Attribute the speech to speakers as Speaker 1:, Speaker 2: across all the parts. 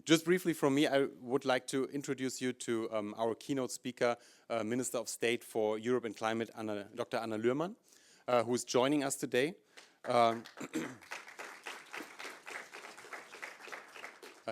Speaker 1: Just briefly from me, I would like to introduce you to our keynote speaker, Minister of State for Europe and Climate, Dr. Anna Lührmann, who is joining us today.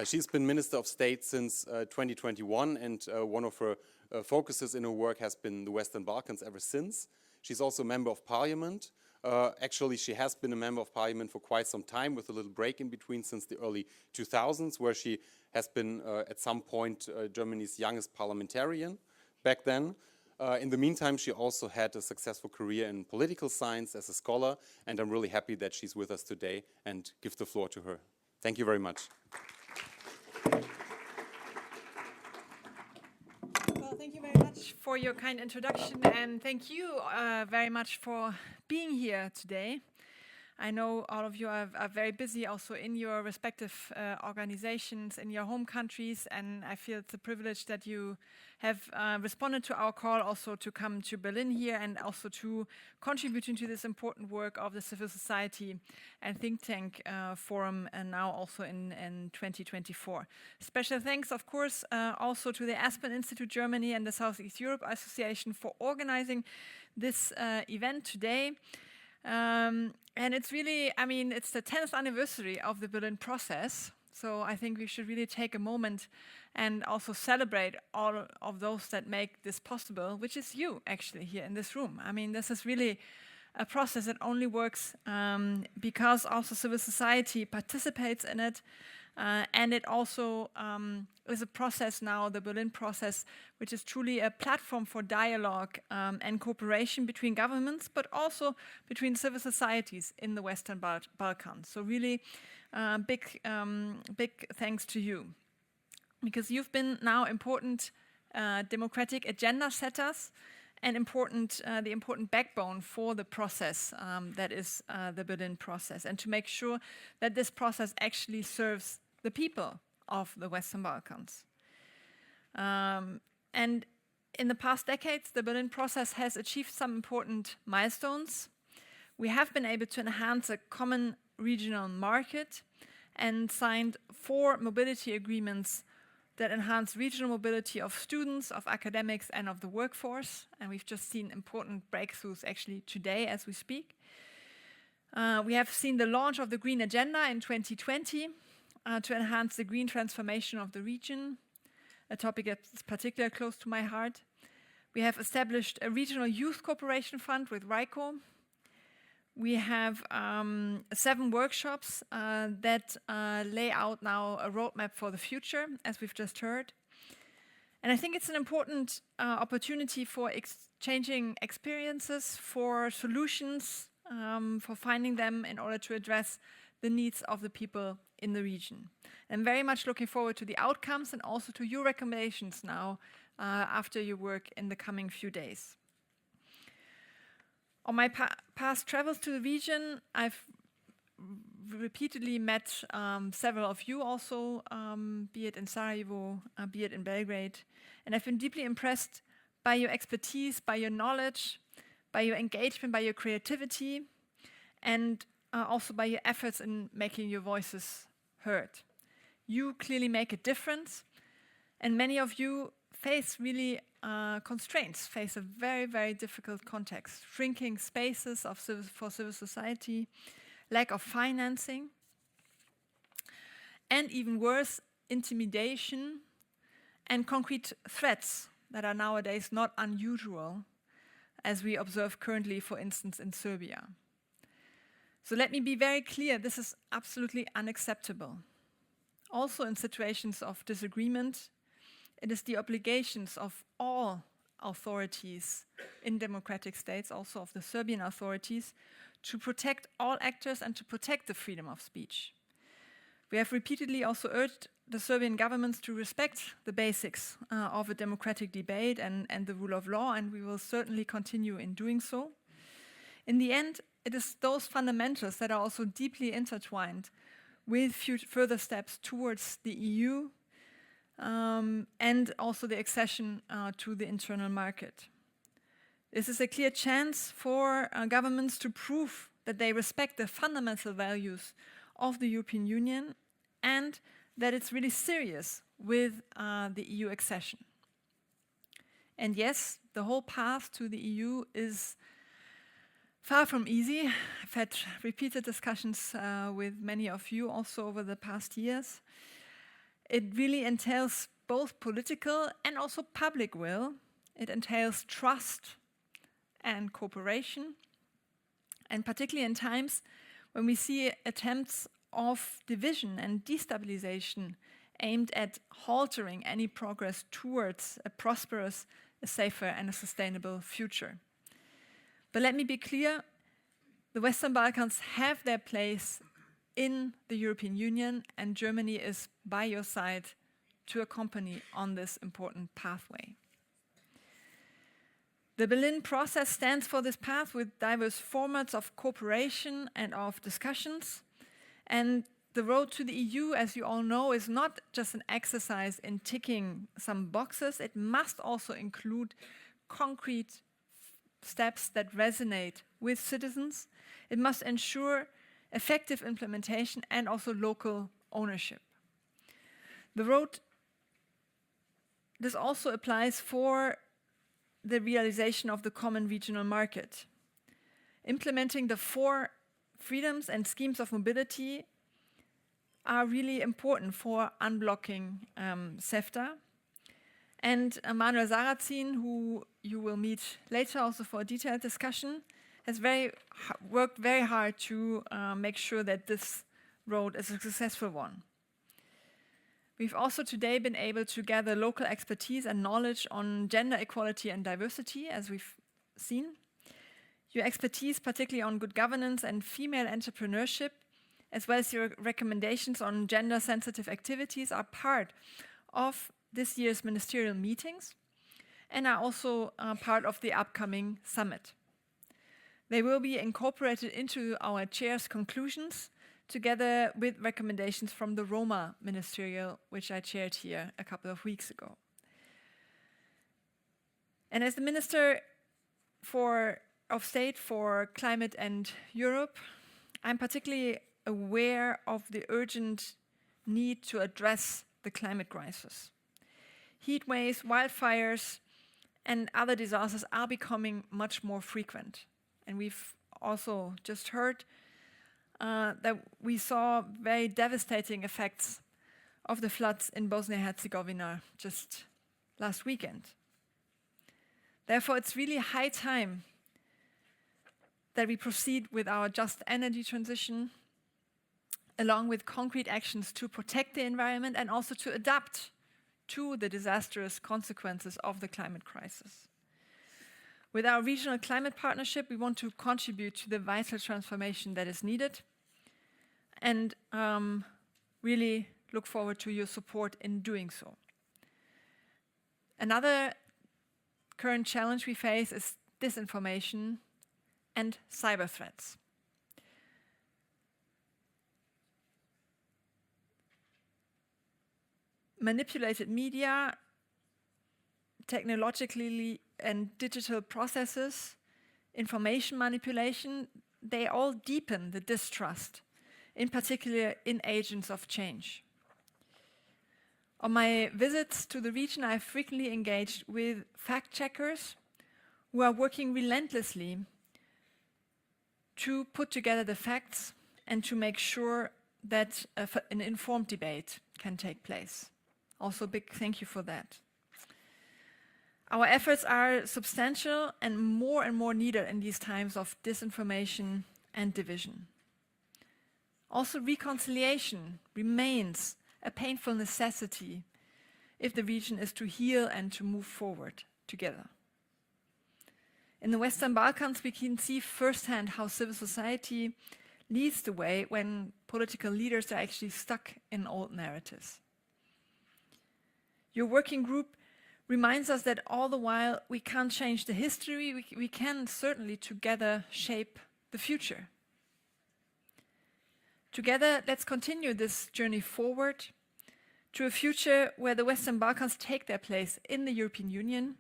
Speaker 1: She's been Minister of State since 2021, and one of her focuses in her work has been the Western Balkans ever since. She's also a member of parliament. Actually, she has been a member of parliament for quite some time, with a little break in between since the early 2000s, where she has been at some point Germany's youngest parliamentarian back then. In the meantime, she also had a successful career in political science as a scholar, and I'm really happy that she's with us today, and give the floor to her. Thank you very much.
Speaker 2: Well, thank you very much for your kind introduction, and thank you very much for being here today. I know all of you are very busy also in your respective organizations, in your home countries, and I feel it's a privilege that you have responded to our call also to come to Berlin here and also to contributing to this important work of the civil society and think tank forum, and now also in 2024. Special thanks, of course, also to the Aspen Institute Germany and the Southeast Europe Association for organizing this event today. And it's really, I mean, it's the 10th anniversary of the Berlin process. So I think we should really take a moment and also celebrate all of those that make this possible, which is you actually here in this room. I mean, this is really a process that only works because also civil society participates in it. And it also is a process now, the Berlin process, which is truly a platform for dialogue and cooperation between governments, but also between civil societies in the Western Balkans. So really big thanks to you, because you've been now important democratic agenda setters and the important backbone for the process that is the Berlin process, and to make sure that this process actually serves the people of the Western Balkans. And in the past decades, the Berlin process has achieved some important milestones. We have been able to enhance a common regional market and signed 4 mobility agreements that enhance regional mobility of students, of academics, and of the workforce. And we've just seen important breakthroughs actually today as we speak. We have seen the launch of the Green Agenda in 2020 to enhance the green transformation of the region, a topic that's particularly close to my heart. We have established a regional youth cooperation fund with RICO. We have 7 workshops that lay out now a roadmap for the future, as we've just heard. And I think it's an important opportunity for exchanging experiences, for solutions, for finding them in order to address the needs of the people in the region. I'm very much looking forward to the outcomes and also to your recommendations now after your work in the coming few days. On my past travels to the region, I've repeatedly met several of you also, be it in Sarajevo, be it in Belgrade, and I've been deeply impressed by your expertise, by your knowledge, by your engagement, by your creativity, and also by your efforts in making your voices heard. You clearly make a difference, and many of you face really constraints, face a very, very difficult context, shrinking spaces for civil society, lack of financing, and even worse, intimidation and concrete threats that are nowadays not unusual, as we observe currently, for instance, in Serbia. So let me be very clear, this is absolutely unacceptable. Also in situations of disagreement, it is the obligations of all authorities in democratic states, also of the Serbian authorities, to protect all actors and to protect the freedom of speech. We have repeatedly also urged the Serbian governments to respect the basics of a democratic debate and the rule of law, and we will certainly continue in doing so. In the end, it is those fundamentals that are also deeply intertwined with further steps towards the EU and also the accession to the internal market. This is a clear chance for governments to prove that they respect the fundamental values of the European Union and that it's really serious with the EU accession. And yes, the whole path to the EU is far from easy. I've had repeated discussions with many of you also over the past years. It really entails both political and also public will. It entails trust and cooperation, and particularly in times when we see attempts of division and destabilization aimed at halting any progress towards a prosperous, a safer and a sustainable future. But let me be clear, the Western Balkans have their place in the European Union, and Germany is by your side to accompany on this important pathway. The Berlin process stands for this path with diverse formats of cooperation and of discussions. And the road to the EU, as you all know, is not just an exercise in ticking some boxes. It must also include concrete steps that resonate with citizens. It must ensure effective implementation and also local ownership. This also applies for the realization of the common regional market. Implementing the 4 freedoms and schemes of mobility are really important for unblocking CEFTA. And Manuel Sarrazin, who you will meet later also for a detailed discussion, has worked very hard to make sure that this road is a successful one. We've also today been able to gather local expertise and knowledge on gender equality and diversity, as we've seen. Your expertise, particularly on good governance and female entrepreneurship, as well as your recommendations on gender-sensitive activities, are part of this year's ministerial meetings and are also part of the upcoming summit. They will be incorporated into our chair's conclusions, together with recommendations from the Roma Ministerial, which I chaired here a couple of weeks ago. And as the Minister of State for Climate and Europe, I'm particularly aware of the urgent need to address the climate crisis. Heat waves, wildfires, and other disasters are becoming much more frequent. And we've also just heard that we saw very devastating effects of the floods in Bosnia-Herzegovina just last weekend. Therefore, it's really high time that we proceed with our just energy transition, along with concrete actions to protect the environment and also to adapt to the disastrous consequences of the climate crisis. With our regional climate partnership, we want to contribute to the vital transformation that is needed, and really look forward to your support in doing so. Another current challenge we face is disinformation and cyber threats. Manipulated media, technologically and digital processes, information manipulation, they all deepen the distrust, in particular in agents of change. On my visits to the region, I've frequently engaged with fact-checkers who are working relentlessly to put together the facts and to make sure that an informed debate can take place. Also, a big thank you for that. Our efforts are substantial and more needed in these times of disinformation and division. Also, reconciliation remains a painful necessity if the region is to heal and to move forward together. In the Western Balkans, we can see firsthand how civil society leads the way when political leaders are actually stuck in old narratives. Your working group reminds us that all the while we can't change the history, we can certainly together shape the future. Together, let's continue this journey forward to a future where the Western Balkans take their place in the European Union,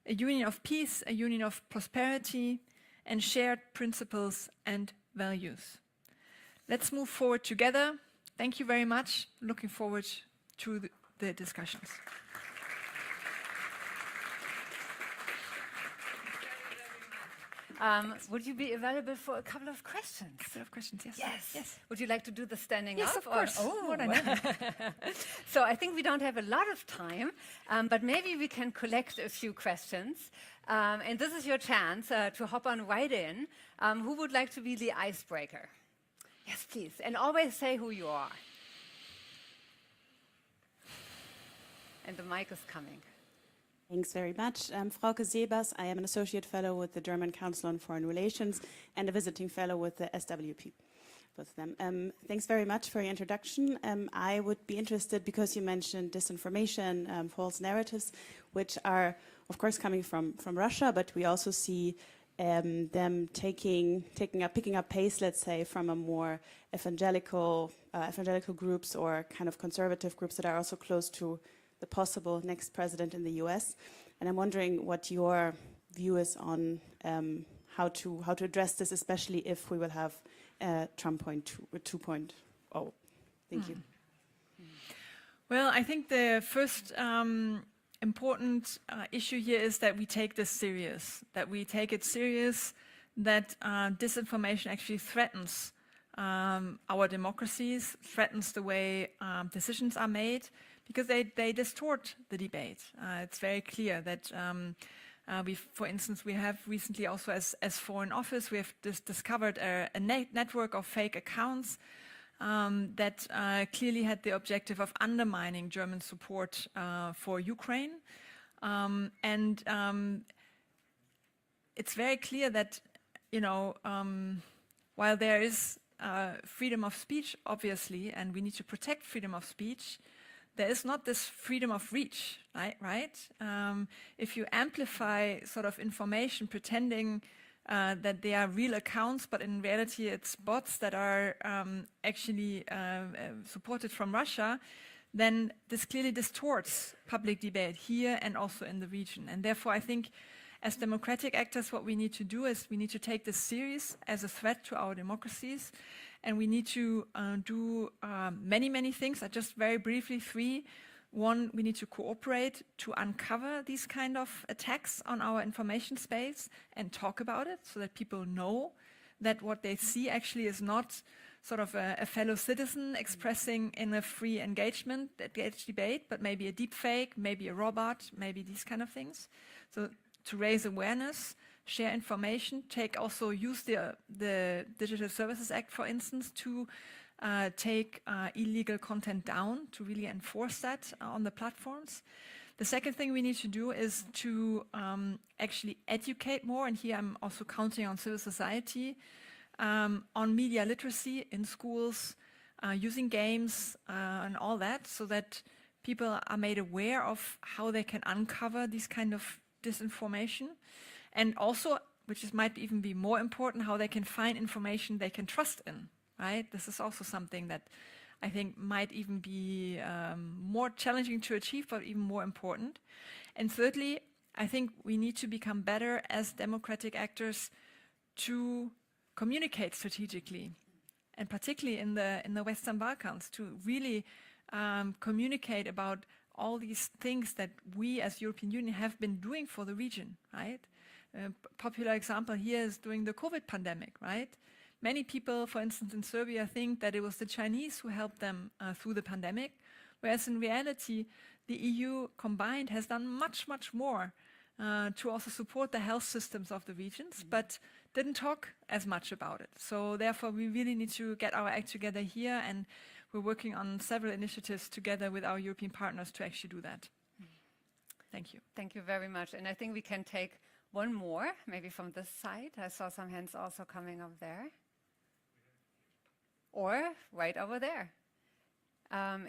Speaker 2: a union of peace, a union of prosperity, and shared principles and values. Let's move forward together. Thank you very much. Looking forward to the discussions.
Speaker 3: Would you be available for a couple of questions?
Speaker 2: A couple of questions, yes.
Speaker 3: Yes. Would you like to do the standing
Speaker 2: Yes,
Speaker 3: up?
Speaker 2: of course. More than ever.
Speaker 3: So I think we don't have a lot of time, but maybe we can collect a few questions. And this is your chance to hop on right in. Who would like to be the icebreaker? Yes, please. And always say who you are. And the mic is coming.
Speaker 4: Thanks very much. Frauke Sebers, I am an Associate Fellow with the German Council on Foreign Relations and a Visiting Fellow with the SWP, both of them. Thanks very much for your introduction. I would be interested, because you mentioned disinformation, false narratives, which are, of course, coming from Russia, but we also see them picking up pace, let's say, from a more evangelical groups or kind of conservative groups that are also close to the possible next president in the US. And I'm wondering what your view is on how to address this, especially if we will have Trump 2.0. Thank you.
Speaker 2: Well, I think the first important issue here is that we take this serious, that disinformation actually threatens our democracies, threatens the way decisions are made, because they distort the debate. It's very clear that for instance, we have recently also as Foreign Office, we have discovered a network of fake accounts that clearly had the objective of undermining German support for Ukraine. It's very clear that, while there is freedom of speech, obviously, and we need to protect freedom of speech, there is not this freedom of reach, right? If you amplify sort of information pretending that they are real accounts, but in reality it's bots that are actually supported from Russia, then this clearly distorts public debate here and also in the region. And therefore I think as democratic actors what we need to do is we need to take this serious as a threat to our democracies. And we need to do many things. I just very briefly three. One, we need to cooperate to uncover these kind of attacks on our information space and talk about it so that people know that what they see actually is not sort of a fellow citizen expressing in a free engagement debate, but maybe a deep fake, maybe a robot, maybe these kind of things. So to raise awareness, share information, use the Digital Services Act, for instance, to take illegal content down, to really enforce that on the platforms. The second thing we need to do is to actually educate more, and here I'm also counting on civil society, on media literacy in schools, using games and all that, so that people are made aware of how they can uncover these kind of disinformation. And also, might even be more important, how they can find information they can trust in, right? This is also something that I think might even be more challenging to achieve, but even more important. And thirdly, I think we need to become better as democratic actors to communicate strategically, and particularly in the Western Balkans, to really communicate about all these things that we as European Union have been doing for the region, right? Popular example here is during the COVID pandemic, right? Many people, for instance, in Serbia think that it was the Chinese who helped them through the pandemic, whereas in reality, the EU combined has done much more to also support the health systems of the regions, but didn't talk as much about it. So therefore, we really need to get our act together here, and we're working on several initiatives together with our European partners to actually do that. Thank you.
Speaker 3: Thank you very much. And I think we can take one more, maybe from this side. I saw some hands also coming up there. Or right over there.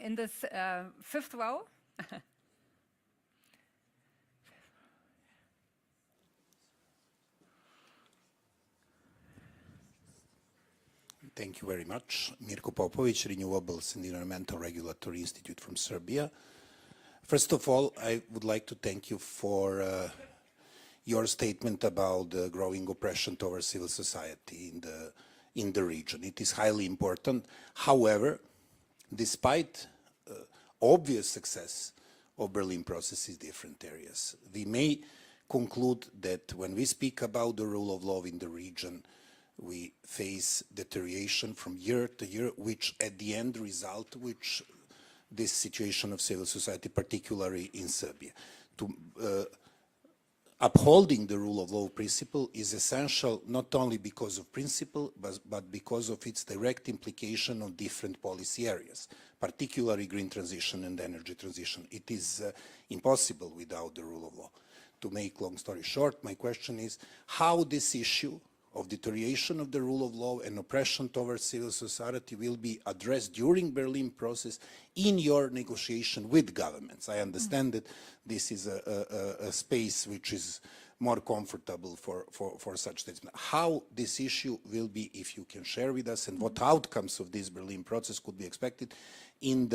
Speaker 3: In this fifth row.
Speaker 5: Thank you very much. Mirko Popovic, Renewables and Environmental Regulatory Institute from Serbia. First of all, I would like to thank you for your statement about the growing oppression towards civil society in the region. It is highly important. However, despite obvious success of Berlin process in different areas. We may conclude that when we speak about the rule of law in the region, we face deterioration from year to year, which at the end result, which this situation of civil society, particularly in Serbia. Upholding the rule of law principle is essential not only because of principle, but because of its direct implication on different policy areas, particularly green transition and energy transition. It is impossible without the rule of law. To make long story short, my question is how this issue of deterioration of the rule of law and oppression towards civil society will be addressed during Berlin process in your negotiation with governments. I understand that this is a space which is more comfortable for such statements. How this issue will be, if you can share with us, and what outcomes of this Berlin process could be expected in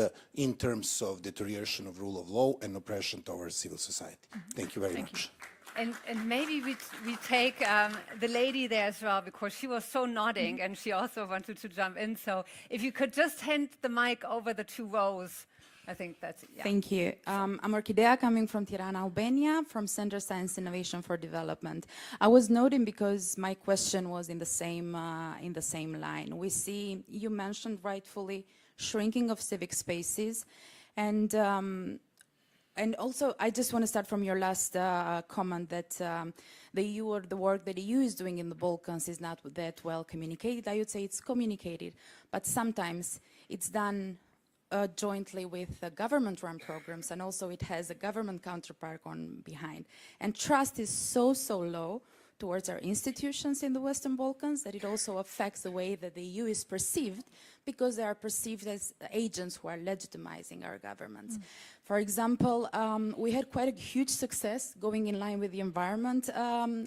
Speaker 5: terms of deterioration of rule of law and oppression towards civil society. Thank you very much.
Speaker 3: And maybe we take the lady there as well, because she was so nodding and she also wanted to jump in. So if you could just hand the mic over the 2 rows, I think that's it. Yeah.
Speaker 6: Thank you. I'm Orchidea, coming from Tirana, Albania, from Center Science Innovation for Development. I was noting because my question was in the same line. We see, you mentioned rightfully, shrinking of civic spaces, and also, I just want to start from your last comment that the EU, or the work that the EU is doing in the Balkans, is not that well communicated. I would say it's communicated, but sometimes it's done jointly with government-run programs, and also it has a government counterpart on behind. And trust is so low towards our institutions in the Western Balkans that it also affects the way that the EU is perceived, because they are perceived as agents who are legitimizing our governments. For example, we had quite a huge success going in line with the environment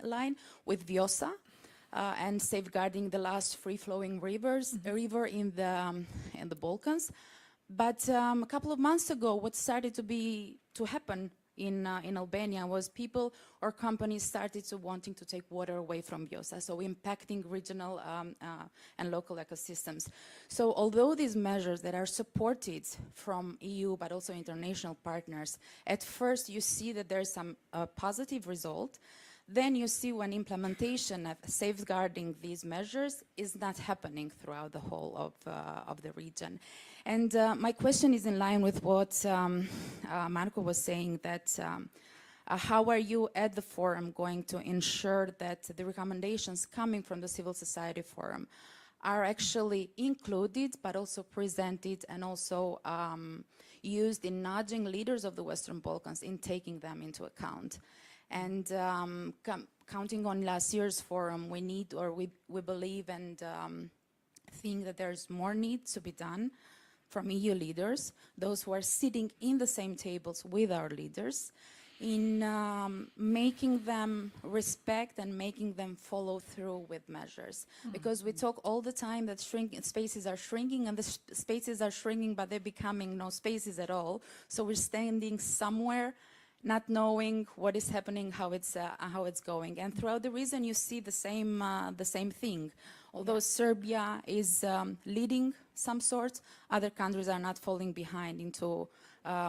Speaker 6: line with Vjosa and safeguarding the last free-flowing river in the Balkans. But a couple of months ago, what started to happen in Albania was people or companies started to wanting to take water away from Vjosa, so impacting regional and local ecosystems. So although these measures that are supported from EU but also international partners, at first you see that there's some positive result, then you see when implementation of safeguarding these measures is not happening throughout the whole of the region. And my question is in line with what Marko was saying, that how are you at the forum going to ensure that the recommendations coming from the civil society forum are actually included, but also presented and also used in nudging leaders of the Western Balkans in taking them into account? And counting on last year's forum, we need, or we believe and think that there's more need to be done from EU leaders, those who are sitting in the same tables with our leaders, in making them respect and making them follow through with measures. Because we talk all the time that spaces are shrinking, and the spaces are shrinking, but they're becoming no spaces at all. So we're standing somewhere, not knowing what is happening, how it's going. And throughout the region, you see the same thing. Although Serbia is leading some sorts, other countries are not falling behind into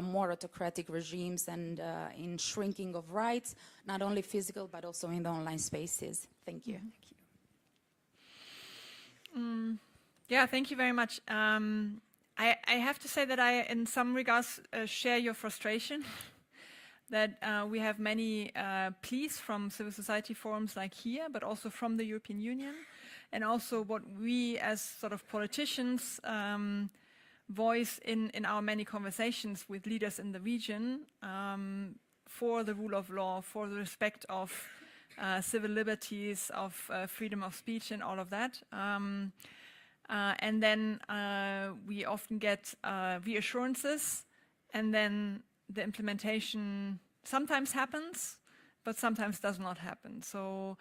Speaker 6: more autocratic regimes and in shrinking of rights, not only physical, but also in the online spaces. Thank you.
Speaker 2: Yeah, thank you very much. I have to say that I, in some regards, share your frustration. That we have many pleas from civil society forums like here, but also from the European Union, and also what we as sort of politicians voice in our many conversations with leaders in the region for the rule of law, for the respect of civil liberties, of freedom of speech and all of that. And then we often get reassurances, and then the implementation sometimes happens, but sometimes does not happen. So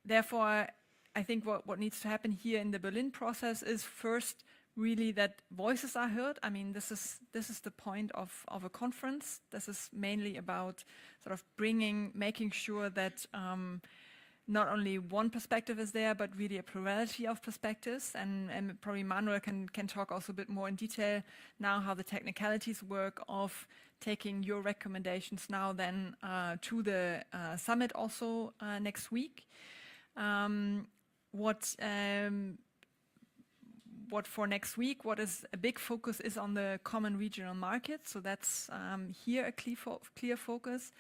Speaker 2: therefore, I think what needs to happen here in the Berlin process is first really that voices are heard. I mean, this is the point of a conference. This is mainly about sort of making sure that not only one perspective is there, but really a plurality of perspectives. And probably Manuel can talk also a bit more in detail now how the technicalities work of taking your recommendations now then to the summit also next week. What for next week, what is a big focus is on the common regional market. So that's here a clear focus.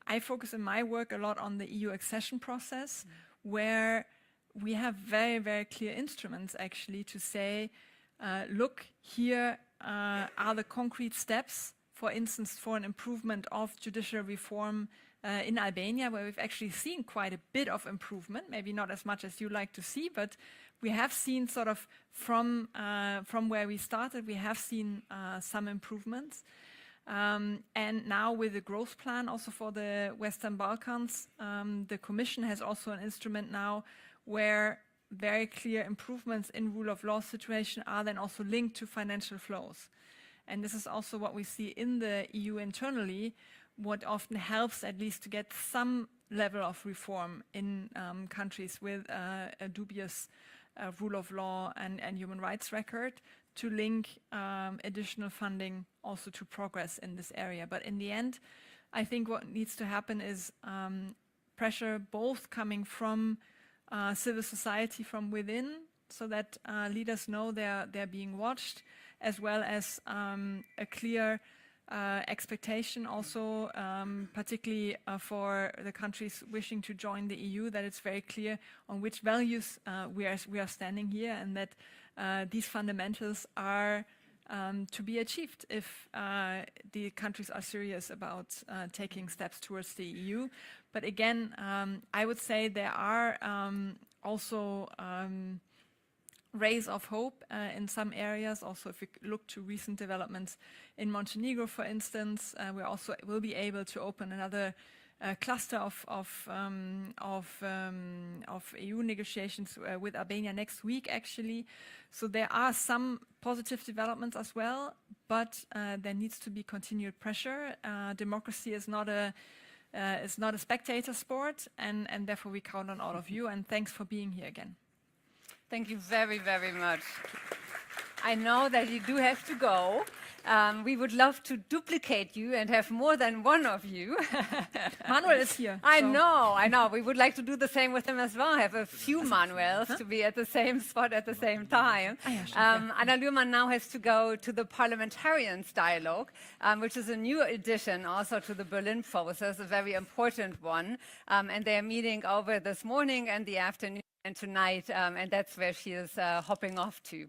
Speaker 2: I focus in my work a lot on the EU accession process, where we have very, very clear instruments actually to say, look, here are the concrete steps, for instance, for an improvement of judicial reform in Albania, where we've actually seen quite a bit of improvement, maybe not as much as you like to see, but we have seen sort of from where we started, we have seen some improvements. And now with the growth plan also for the Western Balkans, the Commission has also an instrument now where very clear improvements in rule of law situation are then also linked to financial flows. And this is also what we see in the EU internally, what often helps at least to get some level of reform in countries with a dubious rule of law and human rights record, to link additional funding also to progress in this area. But in the end, I think what needs to happen is pressure both coming from civil society from within, so that leaders know they're being watched, as well as a clear expectation also, particularly for the countries wishing to join the EU, that it's very clear on which values we are standing here, and that these fundamentals are to be achieved if the countries are serious about taking steps towards the EU. But again, I would say there are also rays of hope in some areas. Also, if we look to recent developments in Montenegro, for instance, we also will be able to open another cluster of EU negotiations with Albania next week, actually. So there are some positive developments as well, but there needs to be continued pressure. Democracy is not a spectator sport, and therefore we count on all of you. And thanks for being here again.
Speaker 3: Thank you very, very much. I know that you do have to go. We would love to duplicate you and have more than one of you.
Speaker 2: Manuel is here.
Speaker 3: I know. We would like to do the same with him as well, have a few Manuels to be at the same spot at the same time. Anna Lührmann now has to go to the Parliamentarians Dialogue, which is a new addition also to the Berlin process, a very important one. And they're meeting over this morning and the afternoon and tonight, and that's where she is hopping off to.